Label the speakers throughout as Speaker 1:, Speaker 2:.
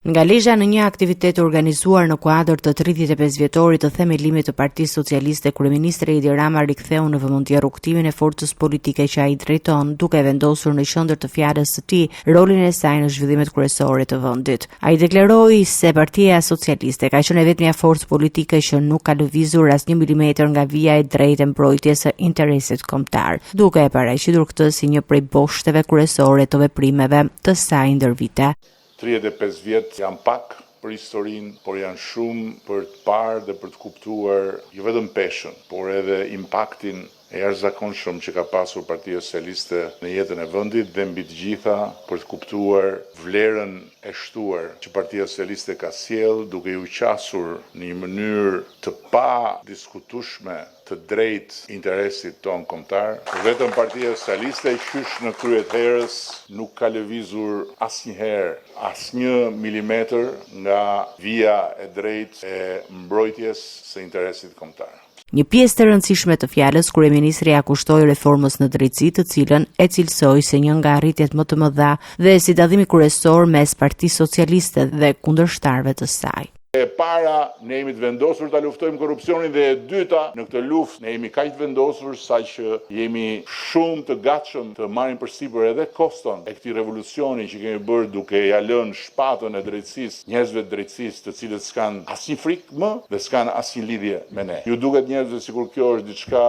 Speaker 1: Nga Lezhë në një aktivitet organizuar në kuadër të 35 vjetorit të themelimit të Partisë Socialiste, kryeministri Edi Rama riktheu në vëmendje rrugtimin e forcës politike që ai drejton, duke vendosur në qendër të fjalës së tij rolin e saj në zhvillimet kryesore të vendit. Ai deklaroi se Partia Socialiste ka qenë vetëm një forcë politike që nuk ka lëvizur as 1 milimetër nga vija e drejtë e mbrojtjes së interesit kombëtar, duke e paraqitur këtë si një prej boshteve kryesore të veprimeve të saj ndër vite.
Speaker 2: 35 vjet janë pak për historinë, por janë shumë për të parë dhe për të kuptuar jo vetëm peshën, por edhe impaktin e jashtëzakonshëm që ka pasur Partia Socialiste në jetën e vendit dhe mbi të gjitha për të kuptuar vlerën e shtuar që Partia Socialiste ka sjell duke u qasur në një mënyrë të pa diskutueshme të drejtë interesit ton kombëtar. Vetëm Partia Socialiste qysh në kryet herës nuk ka lëvizur asnjëherë as 1 milimetër nga vija e drejtë e mbrojtjes së interesit kombëtar.
Speaker 1: Një pjesë të rëndësishme të fjalës kryeministri ja kushtoi reformës në drejtësi, të cilën e cilësoi se një nga arritjet më të mëdha dhe si dallimi kryesor mes Partisë Socialiste dhe kundërshtarëve të saj.
Speaker 2: E para, ne jemi të vendosur ta luftojmë korrupsionin dhe e dyta, në këtë luftë ne jemi kaq të vendosur saqë jemi shumë të gatshëm të marrim përsipër edhe koston e këtij revolucioni që kemi bërë duke ja lënë shpatën e drejtësisë njerëzve të drejtësisë, të cilët s'kan asnjë frikë më dhe s'kan asnjë lidhje me ne. Ju duket njerëzve sikur kjo është diçka.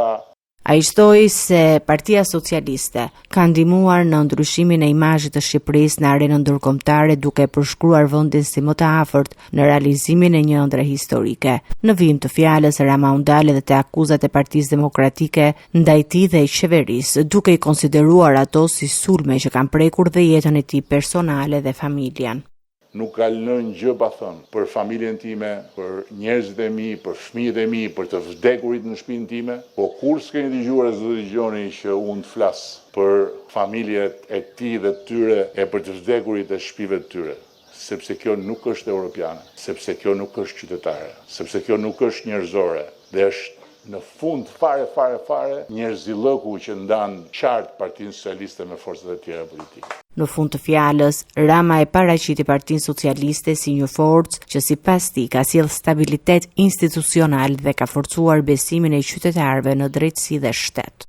Speaker 1: Ai shtoi se Partia Socialiste ka ndihmuar në ndryshimin e imazhit të Shqipërisë në arenën ndërkombëtare duke përshkruar vendin si më të afërt në realizimin e një ëndre historike. Në vijim të fjalës, Rama u ndal edhe te akuzat e Partisë Demokratike ndaj tij dhe qeverisë, duke i konsideruar ato si sulme që kanë prekur dhe jetën e tij personale dhe familjen.
Speaker 2: Nuk ka lënë gjë pa thënë për familjen time, për njerëzit e mi, për fëmijët e mi, për të vdekurit në shtëpinë time, po kur s'keni dëgjuar as do dëgjoni që unë të flas për familjet e tij dhe të tyre e për të vdekurit e shtëpive të tyre, sepse kjo nuk është europiane, sepse kjo nuk është qytetare, sepse kjo nuk është njerëzore, dhe është në fund fare njerëzillëku që ndan qartë Partinë Socialiste me forcat e tjera politike.
Speaker 1: Në fund të fjalës, Rama e paraqiti Partinë Socialiste si një forcë që sipas tij ka sjellë stabilitet institucional dhe ka forcuar besimin e qytetarëve në drejtësi dhe shtet.